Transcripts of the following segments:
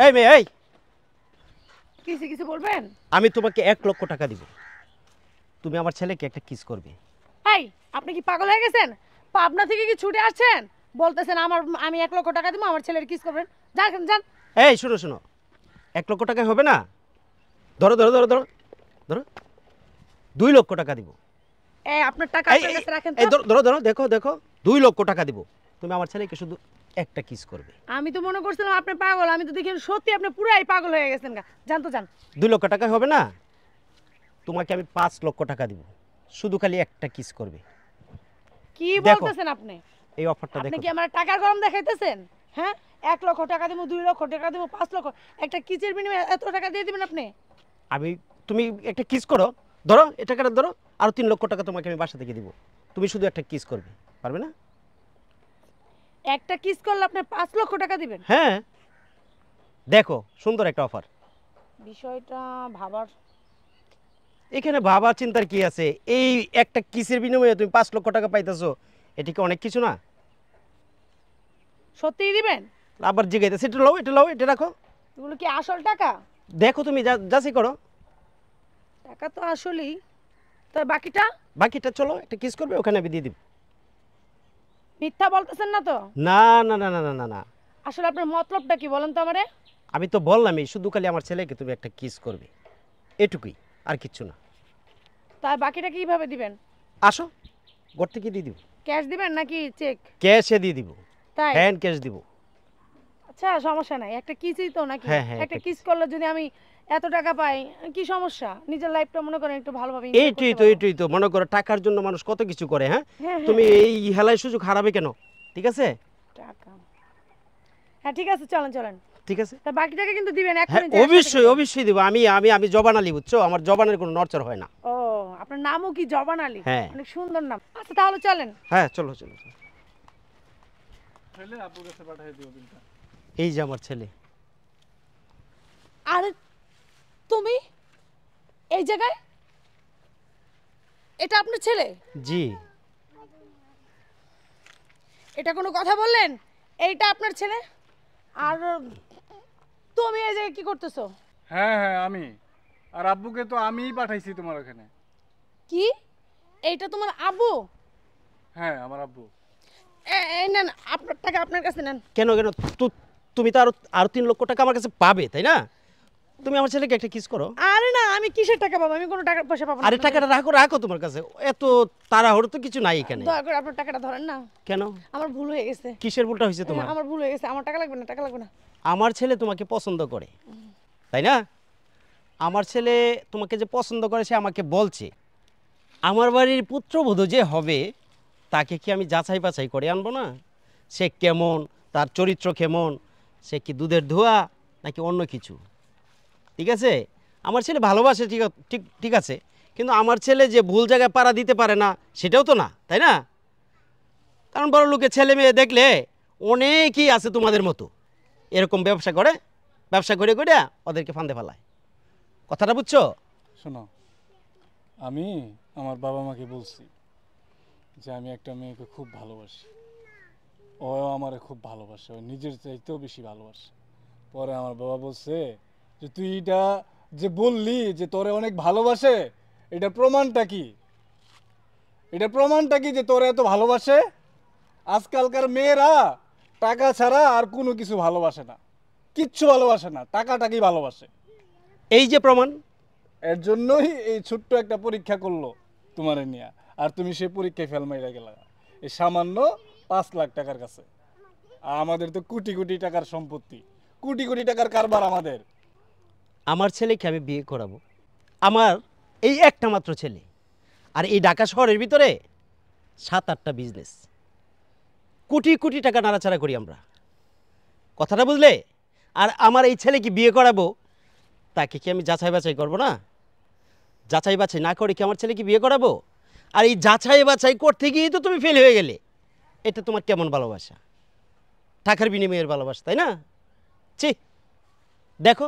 এই মেয়ে এই, কিছু কিছু বলবেন? আমি তোমাকে 1 লক্ষ টাকা দিব, তুমি আমার ছেলেকে একটা কিস করবে। এই, আপনি কি পাগল হয়ে গেছেন? পাবনা থেকে কি ছুটে আসছেন? বলতেছেন আমি 1 লক্ষ টাকা দিব, আমার ছেলের কিস করবেন? যান যান। এই শোনো শোনো, 1 লক্ষ টাকায় হবে না, ধরো ধরো ধরো ধরো ধরো, 2 লক্ষ টাকা দিব। এই, আপনার টাকা এই আপনার কাছে রাখেন এই তো। ধরো ধরো ধরো, দেখো দেখো, 2 লক্ষ টাকা দিব, তুমি আমার ছেলেকে শুধু একটা কিস করবে। আমি তো মনে করছিলাম আপনি পাগল, আমি তো দেখি সত্যি আপনি পুরাই পাগল হয়ে গেছেন গা। যান তো যান। 2 লক্ষ টাকায় হবে না, তোমাকে আমি 5 লক্ষ টাকা দিব, শুধু খালি একটা কিস করবে। কি দেখো বলতেছেন আপনি? এই অফারটা আপনি দেখো। কি আমার টাকার গরম দেখাইতেছেন? হ্যাঁ, 1 লক্ষ টাকা দিব, 2 লক্ষ টাকা দিব, 5 লক্ষ, একটা কিচের বিনিময়ে এত টাকা দিয়ে দিবেন আপনি? আমি, তুমি একটা কিস করো, ধরো এই টাকাটা ধরো, আর 3 লক্ষ টাকা তোমাকে আমি বাসা থেকে দিব, তুমি শুধু একটা কিস করবে, পারবে না? একটা কিস করলে আপনি 5 লক্ষ টাকা দিবেন? হ্যাঁ, দেখো সুন্দর একটা অফার। বিষয়টা ভাবার। এখানে ভাবা চিন্তার কি আছে? এই একটা কিসের বিনিময়ে তুমি 5 লক্ষ টাকা পাইতেছো, এটা কি অনেক কিছু না? সত্যিই দিবেন? আবার জিগাইতেছে, এটা লও এটা লও এটা রাখো। এগুলো কি আসল টাকা? দেখো তুমি যাচাই করো। টাকা তো আসলেই, তার বাকিটা? বাকিটা চলো একটা কিস করবে, ওখানে আমি দিয়ে দিব। মিথ্যা বলতেছেন না তো? না না না না না না না, আসলে আপনার মতলবটা কি বলেন তো আমারে? আমি তো বললামই, শুধু খালি আমার ছেলেকে তুমি একটা কিস করবে, এটুকুই, আর কিচ্ছু না। তার বাকিটা কিভাবে দিবেন? আসো, ঘর থেকে দিয়ে দিব। ক্যাশ দিবেন নাকি চেক? ক্যাশে দিয়ে দিব, তাই? হ্যান্ড ক্যাশ দিব। আচ্ছা, সমস্যা নাই, একটা কিসই তো নাকি? হ্যাঁ, হ্যাঁ, একটা একটা কিস করলে যদি আমি এত টাকা পাই, কি সমস্যা? নিজের লাইফটা মনে করেন একটু ভালোভাবে এনজয় করতে এইটাই তো পারবো। এইটাই তো, মনে করো টাকার জন্য মানুষ কত কিছু করে। হ্যাঁ, হ্যাঁ, তুমি হ্যাঁ। এই হেলায় সুযোগ হারাবে কেন? ঠিক আছে টাকা, হ্যাঁ ঠিক আছে, চলেন চলেন। ঠিক আছে। তা বাকি টাকা কিন্তু দিবেন হ্যাঁ এক্ষুনি, যে একসাথে অবশ্যই কিন্তু। অবশ্যই দেবো, আমি আমি আমি জবান আলী, বুঝছো? আমার জবানের কোনো নড়চড় হয় না। ও, আপনার নামও কি জবান আলী? হ্যাঁ। অনেক সুন্দর নাম। আচ্ছা তাহলে চলেন। হ্যাঁ চলো চলো চলো। ছেলে আপুর কাছে পাঠিয়ে দিও বিলটা। এই যে আমার ছেলে। আরে তুমি এই জায়গায়? এটা আপনার ছেলে? জি। এটা কোনো কথা বললেন? এইটা আপনার ছেলে? আর তুমি এই জায়গায় কি করতেছো? হ্যাঁ হ্যাঁ আমি, আর আব্বুকে তো আমিই পাঠাইছি তোমার ওখানে। কি, এইটা তোমার আব্বু? হ্যাঁ আমার আব্বু। এই নেন, আপনার টাকা আপনার কাছে নেন। কেন কেন, তুমি তো আরো আরো 3 লক্ষ টাকা আমার কাছে পাবে, তাই না? তুমি আমার ছেলেকে একটা কিস করো। আরে না, আমি কিসের টাকা পাবো? আমি কোনো টাকা পয়সা পাবো না। আরে টাকাটা রাখো রাখো তোমার কাছে, এত তাড়াহুড়ো তো কিছু নাই এখানে। দয়া করে আপনার টাকাটা ধরেন না। কেন? আমার ভুল হয়ে গেছে। কিসের ভুলটা হয়েছে তোমার? আমার ভুল হয়ে গেছে, আমার টাকা লাগবে না, টাকা লাগবে না। আমার ছেলে তোমাকে পছন্দ করে, তাই না? আমার ছেলে তোমাকে যে পছন্দ করে সে আমাকে বলছে, আমার বাড়ির পুত্রবধূ যে হবে তাকে কি আমি যাচাই বাছাই করে আনবো না? সে কেমন, তার চরিত্র কেমন, সে কি দুধের ধোয়া নাকি অন্য কিছু? ঠিক আছে, আমার ছেলে ভালোবাসে, ঠিক ঠিক আছে, কিন্তু আমার ছেলে যে ভুল জায়গায় পাড়া দিতে পারে না সেটাও তো না, তাই না? কারণ বড় লোকের ছেলে মেয়ে দেখলে অনেকেই আছে তোমাদের মতো, এরকম ব্যবসা করে, ব্যবসা করে করে ওদেরকে ফান্দে ফেলায়। কথাটা বুঝছো? শোনো, আমি আমার বাবা মাকে বলছি যে আমি একটা মেয়েকে খুব ভালোবাসি, ও আমারে খুব ভালোবাসে, ও নিজের চাইতেও বেশি ভালোবাসে। পরে আমার বাবা বলছে যে তুই এটা যে বললি যে তোরে অনেক ভালোবাসে, এটা প্রমাণটা কি? এটা প্রমাণটা কি যে তোরে এত ভালোবাসে? আজকালকার মেয়েরা টাকা ছাড়া আর কোনো কিছু ভালোবাসে না, কিচ্ছু ভালোবাসে না, টাকাটাকেই ভালোবাসে। এই যে প্রমাণ। এর জন্যই এই ছোট্ট একটা পরীক্ষা করলো তোমারে নিয়ে, আর তুমি সেই পরীক্ষায় ফেল মাইরা গেলা এই সামান্য 5 লাখ টাকার কাছে। আর আমাদের তো কোটি কোটি টাকার সম্পত্তি, কোটি কোটি টাকার কারবার আমাদের। আমার ছেলেকে আমি বিয়ে করাবো, আমার এই একটা মাত্র ছেলে, আর এই ঢাকা শহরের ভিতরে 7-8টা বিজনেস, কোটি কোটি টাকা নাড়াচাড়া করি আমরা। কথাটা বুঝলে? আর আমার এই ছেলেকে বিয়ে করাবো, তাকে কি আমি যাচাই বাছাই করবো না? যাচাই বাছাই না করে কি আমার ছেলেকে বিয়ে করাবো? আর এই যাচাই বাছাই করতে গিয়েই তো তুমি ফেল হয়ে গেলে। এটা তোমার কেমন ভালোবাসা? টাকার বিনিময়ের ভালোবাসা, তাই না? ছি, দেখো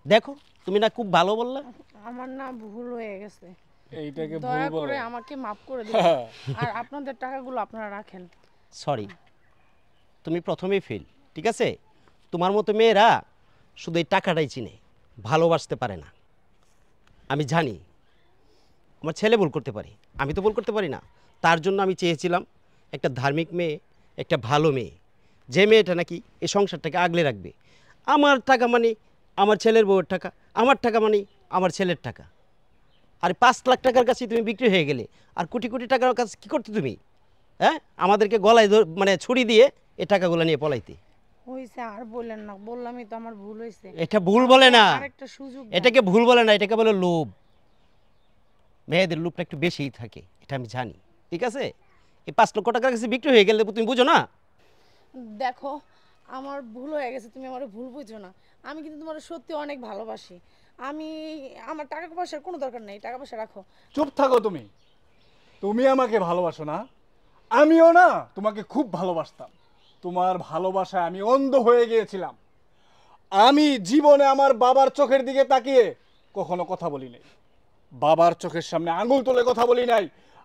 দেখো, তুমি না খুব ভালো বললা। আমার না ভুল হয়ে গেছে, এইটাকে ভুল দয়া বলে? করে আমাকে মাফ করে দিন। আর আপনাদের টাকাগুলো আপনারা রাখেন। সরি, তুমি প্রথমেই ফেল, ঠিক আছে? তোমার মতো মেয়েরা শুধু এই টাকাটাই চিনে, ভালোবাসতে পারে না। আমি জানি আমার ছেলে ভুল করতে পারে, আমি তো ভুল করতে পারি না। তার জন্য আমি চেয়েছিলাম একটা ধার্মিক মেয়ে, একটা ভালো মেয়ে, যে মেয়েটা নাকি এই সংসারটাকে আগলে রাখবে। আমার টাকা মানে আমার ছেলের বউয়ের টাকা, আমার টাকা মানে আমার ছেলের টাকা। আর 5 লাখ টাকার কাছে তুমি বিক্রি হয়ে গেলে, আর কোটি কোটি টাকার কাছে কী করতে তুমি? হ্যাঁ, আমাদেরকে গলায় মানে ছুরি দিয়ে এই টাকাগুলো নিয়ে পলাইতে। হইছে, আর বললেন না, বললামই তো আমার ভুল হয়েছে। এটা ভুল বলে না, আরেকটা সুযোগ দেন। এটাকে ভুল বলে না, এটাকে বলে লোভ। মেয়েদের লোভটা একটু বেশিই থাকে, এটা আমি জানি। ঠিক আছে, এই 5 লক্ষ টাকার কাছে বিক্রি হয়ে গেলে তুমি বুঝো না? দেখো, আমার ভুল হয়ে গেছে, তুমি আমার ভুল বুঝো না। আমি কিন্তু তোমার সত্যি অনেক ভালোবাসি। আমি, আমার টাকা পয়সার কোনো দরকার নেই, টাকা পয়সা রাখো। চুপ থাকো তুমি। তুমি আমাকে ভালোবাসো না? আমিও না তোমাকে খুব ভালোবাসতাম। তোমার ভালোবাসায় আমি অন্ধ হয়ে গিয়েছিলাম। আমি জীবনে আমার বাবার চোখের দিকে তাকিয়ে কখনো কথা বলি নাই, বাবার চোখের সামনে আঙুল তুলে কথা বলি নাই।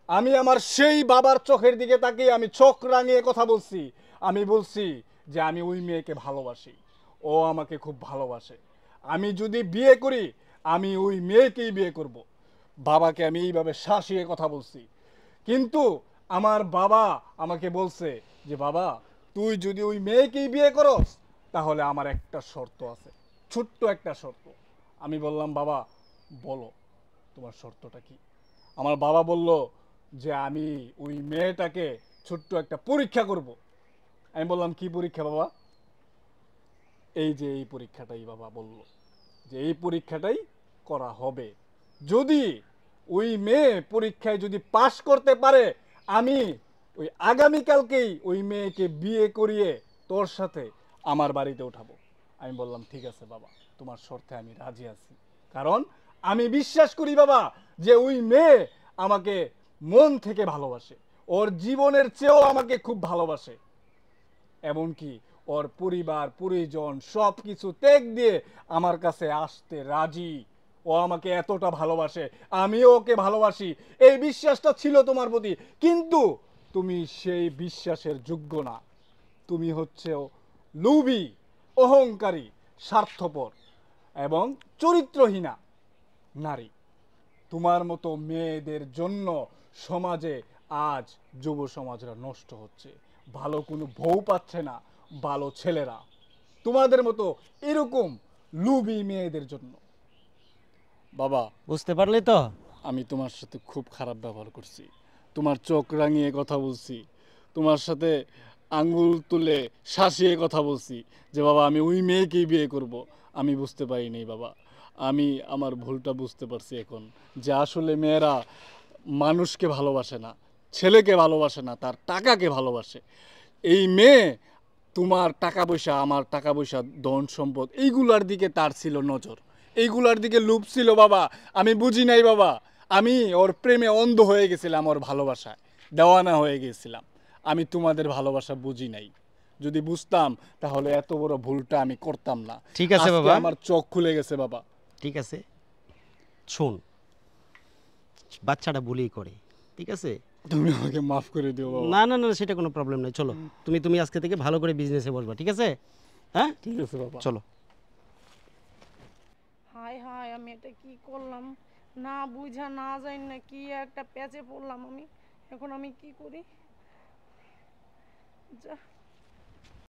আমি আমার সেই বাবার চোখের দিকে তাকিয়ে আমি চোখ রাঙিয়ে কথা বলছি। আমি বলছি যে আমি ওই মেয়েকে ভালোবাসি, ও আমাকে খুব ভালোবাসে। আমি যদি বিয়ে করি, আমি ওই মেয়েকেই বিয়ে করব। বাবাকে আমি এইভাবে শাসিয়ে কথা বলছি। কিন্তু আমার বাবা আমাকে বলছে যে বাবা, তুই যদি ওই মেয়েকেই বিয়ে করস, তাহলে আমার একটা শর্ত আছে, ছোট্ট একটা শর্ত। আমি বললাম বাবা বলো তোমার শর্তটা কি? আমার বাবা বলল যে আমি ওই মেয়েটাকে ছোট্ট একটা পরীক্ষা করব। আমি বললাম কি পরীক্ষা বাবা? এই যে এই পরীক্ষাটাই বাবা বলল যে এই পরীক্ষাটাই করা হবে। যদি ওই মেয়ে পরীক্ষায় যদি পাশ করতে পারে, আমি ওই আগামীকালকেই ওই মেয়েকে বিয়ে করিয়ে তোর সাথে আমার বাড়িতে উঠাবো। আমি বললাম ঠিক আছে বাবা, তোমার শর্তে আমি রাজি আছি। কারণ আমি বিশ্বাস করি বাবা যে ওই মেয়ে আমাকে মন থেকে ভালোবাসে, ওর জীবনের চেয়েও আমাকে খুব ভালোবাসে। এমনকি ওর পরিবার পরিজন সব কিছু ত্যাগ দিয়ে আমার কাছে আসতে রাজি। ও আমাকে এতটা ভালোবাসে, আমিও ওকে ভালোবাসি। এই বিশ্বাসটা ছিল তোমার প্রতি, কিন্তু তুমি সেই বিশ্বাসের যোগ্য না। তুমি হচ্ছে লোভী, অহংকারী, স্বার্থপর এবং চরিত্রহীনা নারী। তোমার মতো মেয়েদের জন্য সমাজে আজ যুব সমাজরা নষ্ট হচ্ছে, ভালো কোনো বউ পাচ্ছে না ভালো ছেলেরা, তোমাদের মতো এরকম লুবি মেয়েদের জন্য। বাবা, বুঝতে পারলে তো? আমি তোমার সাথে খুব খারাপ ব্যবহার করছি, তোমার চোখ রাঙিয়ে কথা বলছি, তোমার সাথে আঙ্গুল তুলে শাসিয়ে কথা বলছি যে বাবা আমি ওই মেয়েকেই বিয়ে করব। আমি বুঝতে পারিনি বাবা, আমি আমার ভুলটা বুঝতে পারছি এখন, যে আসলে মেয়েরা মানুষকে ভালোবাসে না, ছেলেকে ভালোবাসে না, তার টাকাকে ভালোবাসে। এই মেয়ে তোমার টাকা পয়সা, আমার টাকা পয়সা, ধন সম্পদ, এইগুলার দিকে তার ছিল নজর, এইগুলার দিকে লোভ ছিল বাবা। আমি বুঝি নাই বাবা, আমি ওর প্রেমে অন্ধ হয়ে গেছিলাম, ওর ভালোবাসায় দেওয়ানা হয়ে গেছিলাম। আমি তোমাদের ভালোবাসা বুঝি নাই। যদি বুঝতাম তাহলে এত বড় ভুলটা আমি করতাম না। ঠিক আছে আজকে বাবা, আমার চোখ খুলে গেছে বাবা। ঠিক আছে, শোন, বাচ্চাটা ভুলই করে। ঠিক আছে, তুমি আমাকে মাফ করে দিও বাবা। না না না, সেটা কোনো প্রবলেম নাই। চলো, তুমি আজকে থেকে ভালো করে বিজনেসে বসবা। ঠিক আছে? হ্যাঁ, ঠিক আছে বাবা। চলো। হায় হায়, আমি এটা কি করলাম? না বুঝা না জানি না কি একটা প্যাচে পড়লাম আমি। এখন আমি কি করি? যা